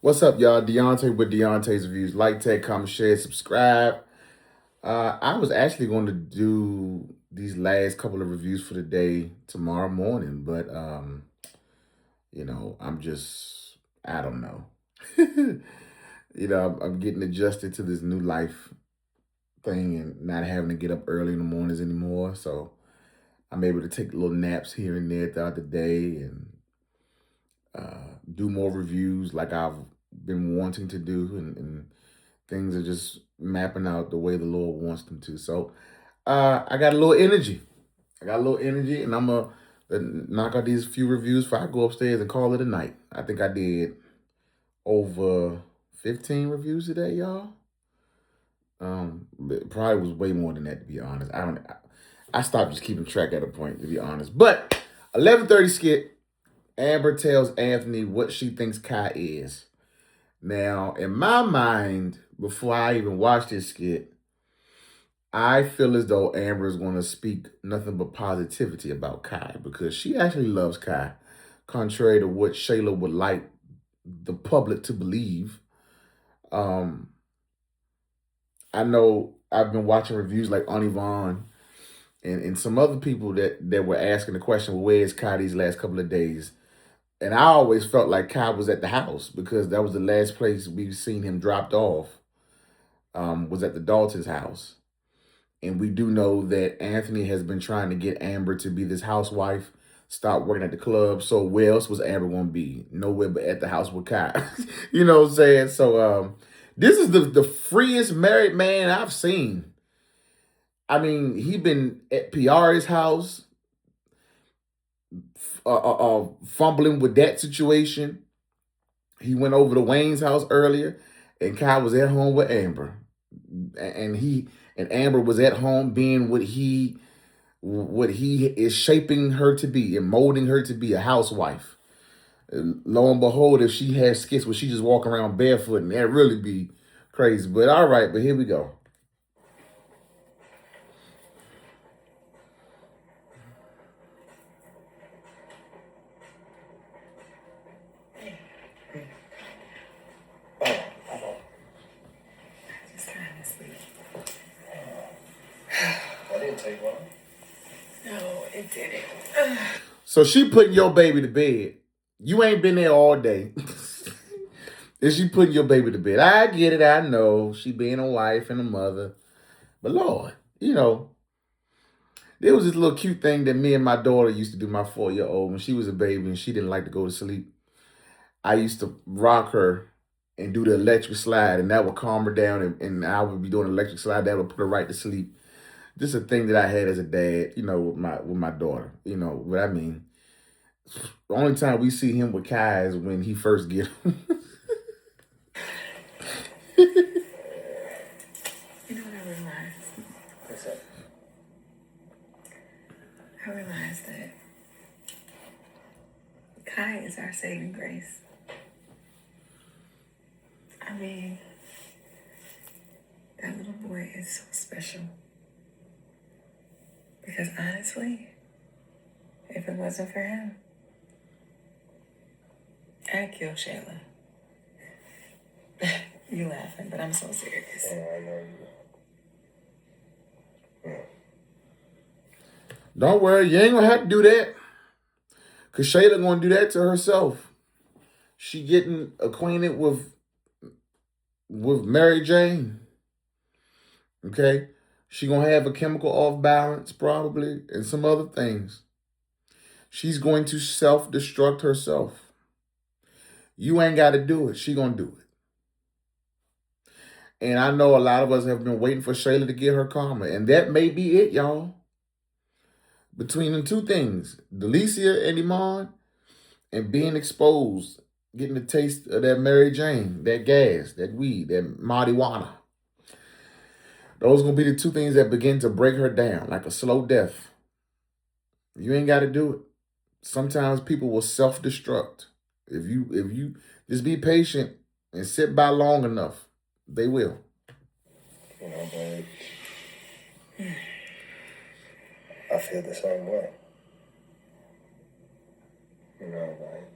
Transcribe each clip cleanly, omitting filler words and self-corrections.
What's up, y'all? Deontay with Deontay's Reviews. Like, tag, comment, share, subscribe. I was actually going to do these last couple of reviews for the day tomorrow morning, but I'm just I don't know. I'm getting adjusted to this new life thing and not having to get up early in the mornings anymore. So I'm able to take little naps here and there throughout the day and do more reviews like I've been wanting to do, and things are just mapping out the way the Lord wants them to. So I got a little energy. And I'm gonna knock out these few reviews before I go upstairs and call it a night. I think I did over 15 reviews today, y'all. It probably was way more than that, to be honest. I stopped just keeping track at a point, to be honest. But 11:30 skit. Amber tells Anthony what she thinks Kai is. Now, in my mind, before I even watch this skit, I feel as though Amber is going to speak nothing but positivity about Kai because she actually loves Kai, contrary to what Shayla would like the public to believe. Um, I know I've been watching reviews like Auntie Vaughn and some other people that were asking the question, well, where is Kai these last couple of days? And I always felt like Kai was at the house because that was the last place we've seen him dropped off, was at the Dalton's house. And we do know that Anthony has been trying to get Amber to be this housewife, stop working at the club. So where else was Amber going to be? Nowhere but at the house with Kai. You know what I'm saying? So this is the freest married man I've seen. I mean, he been at Piara's house, fumbling with that situation. He went over to Wayne's house earlier, and Kai was at home with Amber, and Amber was at home being what he is shaping her to be and molding her to be, a housewife. And lo and behold, if she has skits where she just walk around barefoot, and that really be crazy. But all right, but here we go. Just trying to sleep. That didn't take long. No, it didn't. So she putting your baby to bed. You ain't been there all day. And she putting your baby to bed. I get it. I know. She being a wife and a mother. But Lord, there was this little cute thing that me and my daughter used to do, my 4-year-old, when she was a baby and she didn't like to go to sleep. I used to rock her and do the electric slide, and that would calm her down, and I would be doing the electric slide. That would put her right to sleep. This is a thing that I had as a dad, with my daughter. You know what I mean? The only time we see him with Kai is when he first get him. You know what I realized? What's that? I realized that Kai is our saving grace. I mean, that little boy is so special. Because honestly, if it wasn't for him, I'd kill Shayla. You laughing, but I'm so serious. Yeah, I know you. Don't worry, you ain't gonna have to do that. Cause Shayla gonna do that to herself. She getting acquainted with Mary Jane. Okay? She gonna have a chemical off balance, probably, and some other things. She's going to self-destruct herself. You ain't gotta do it. She gonna do it. And I know a lot of us have been waiting for Shayla to get her karma. And that may be it, y'all. Between the two things, Delicia and Iman, and being exposed, getting the taste of that Mary Jane, that gas, that weed, that marijuana. Those gonna be the two things that begin to break her down like a slow death. You ain't got to do it. Sometimes people will self-destruct. If you just be patient and sit by long enough, they will. You know, babe. I feel the same way. You know, like,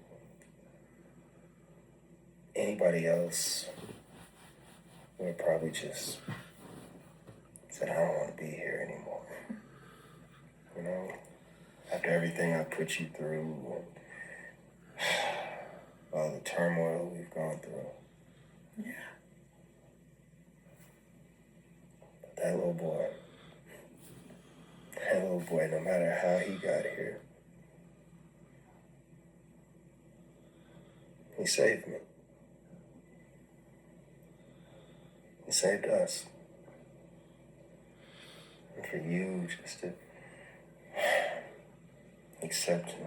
anybody else would have probably just said, I don't want to be here anymore. You know, after everything I put you through, all the turmoil we've gone through. Yeah. But that little boy, no matter how he got here, he saved me. He saved us. And for you just to accept him.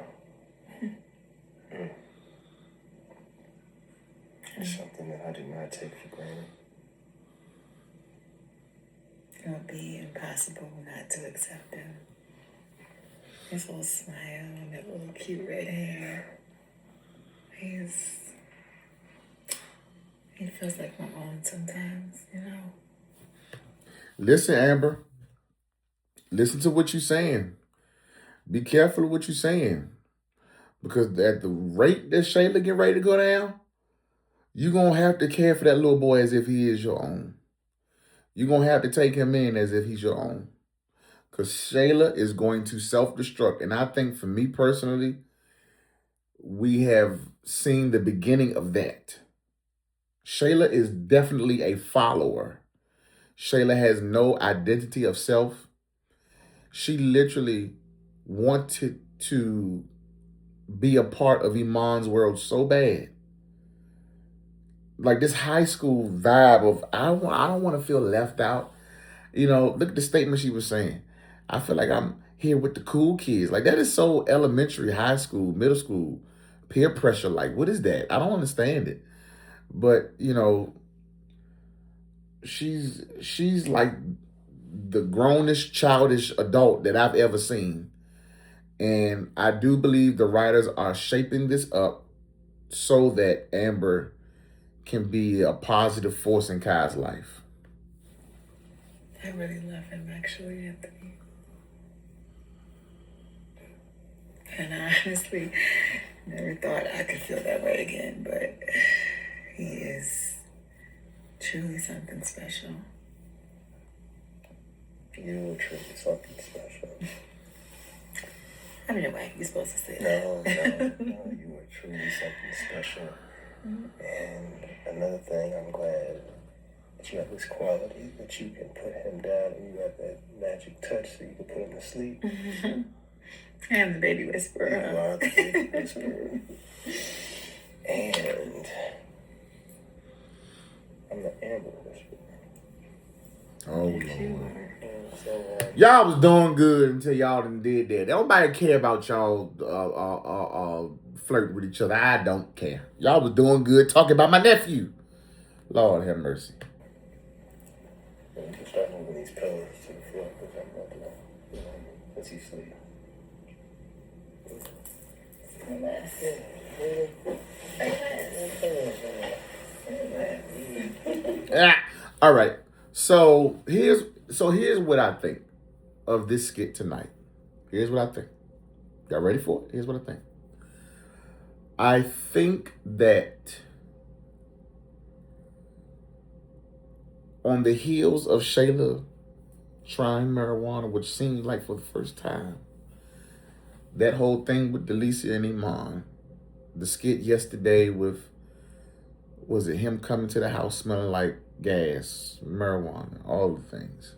It's something that I do not take for granted. It would be impossible not to accept him. His little smile and that little cute red hair. He feels like my own sometimes, you know. Listen, Amber. Listen to what you're saying. Be careful of what you're saying. Because at the rate that Shayla getting ready to go down, you're going to have to care for that little boy as if he is your own. You're going to have to take him in as if he's your own. Because Shayla is going to self-destruct. And I think for me personally, we have seen the beginning of that. Shayla is definitely a follower. Shayla has no identity of self. She literally wanted to be a part of Iman's world so bad. Like this high school vibe of, I don't want to feel left out. You know, look at the statement she was saying. I feel like I'm here with the cool kids. Like that is so elementary, high school, middle school, peer pressure. Like, what is that? I don't understand it. But, you know, she's like the grownest, childish adult that I've ever seen. And I do believe the writers are shaping this up so that Amber can be a positive force in Kai's life. I really love him, actually, Anthony. And I honestly never thought I could feel that way again, but he is truly something special. You are truly something special. I mean, why you're supposed to say No, that? you are truly something special. And another thing, I'm glad that you have this quality that you can put him down and you have that magic touch so you can put him to sleep. I am the baby whisperer. You are the baby whisperer. And I'm the Amber whisperer. Oh, Yes, you Lord. are. And so, Y'all was doing good until y'all done did that. Nobody care about y'all flirt with each other. I don't care. Y'all was doing good talking about my nephew. Lord have mercy. you can start moving these pillows to the floor because I'm not doing as he sleep. Ah, all right. So here's what I think of this skit tonight. Here's what I think. Y'all ready for it? Here's what I think. I think that on the heels of Shayla trying marijuana, which seemed like for the first time, that whole thing with Delicia and Iman, the skit yesterday with, was it him coming to the house smelling like gas, marijuana, all the things.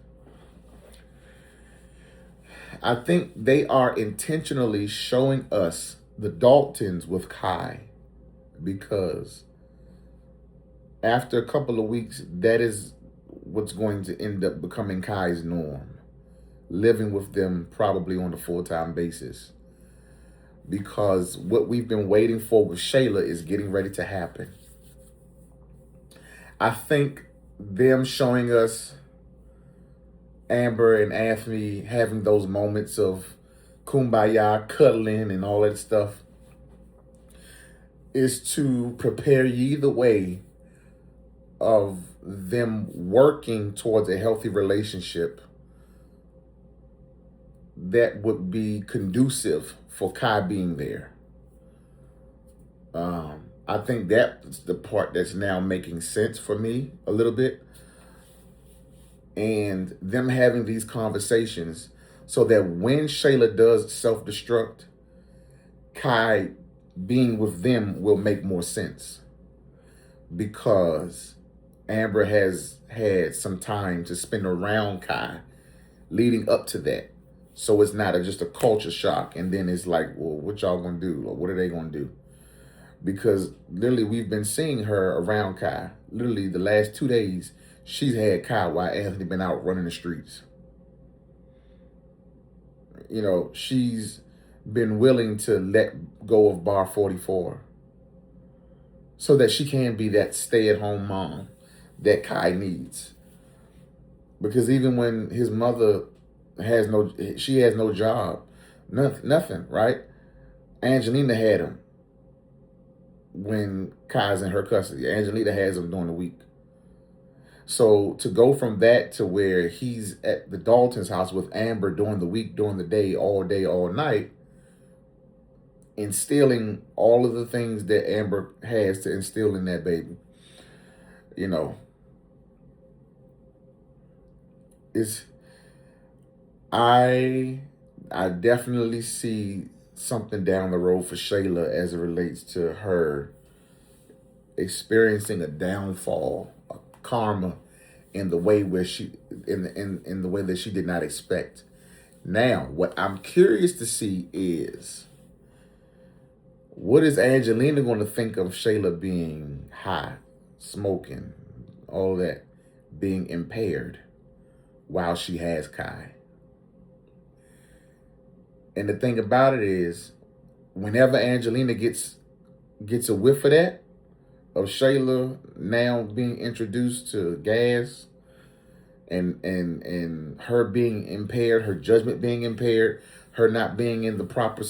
I think they are intentionally showing us the Daltons with Kai because after a couple of weeks, that is what's going to end up becoming Kai's norm, living with them probably on a full-time basis. Because what we've been waiting for with Shayla is getting ready to happen. I think them showing us Amber and Anthony having those moments of kumbaya, cuddling, and all that stuff is to prepare you either way of them working towards a healthy relationship that would be conducive for Kai being there. I think that's the part that's now making sense for me a little bit. And them having these conversations so that when Shayla does self-destruct, Kai being with them will make more sense because Amber has had some time to spend around Kai leading up to that. So it's not just a culture shock. And then it's like, well, what y'all gonna do? Or what are they gonna do? Because literally we've been seeing her around Kai. Literally the last 2 days, she's had Kai while Anthony been out running the streets. You know, she's been willing to let go of Bar 44 so that she can be that stay-at-home mom that Kai needs. Because even when his mother has no job, nothing, right? Angelina had him when Kai's in her custody. Angelina has him during the week. So to go from that to where he's at the Dalton's house with Amber during the week, during the day, all night, instilling all of the things that Amber has to instill in that baby, you know, I definitely see something down the road for Shayla as it relates to her experiencing a downfall, a karma in the way where she in the way that she did not expect. Now, what I'm curious to see is what is Angelina going to think of Shayla being high, smoking, all that, being impaired while she has Kai. And the thing about it is, whenever Angelina gets a whiff of that, of Shayla now being introduced to gas and her being impaired, her judgment being impaired, her not being in the proper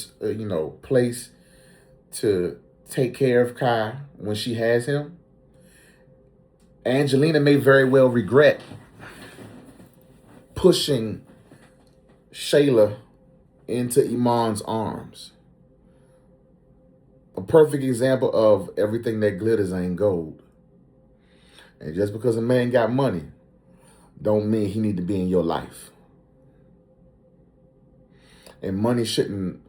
place to take care of Kai when she has him, Angelina may very well regret pushing Shayla into Iman's arms. A perfect example of everything that glitters ain't gold. And just because a man got money don't mean he need to be in your life. And money shouldn't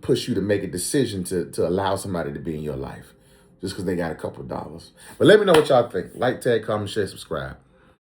push you to make a decision to allow somebody to be in your life just because they got a couple of dollars. But let me know what y'all think. Like, tag, comment, share, subscribe.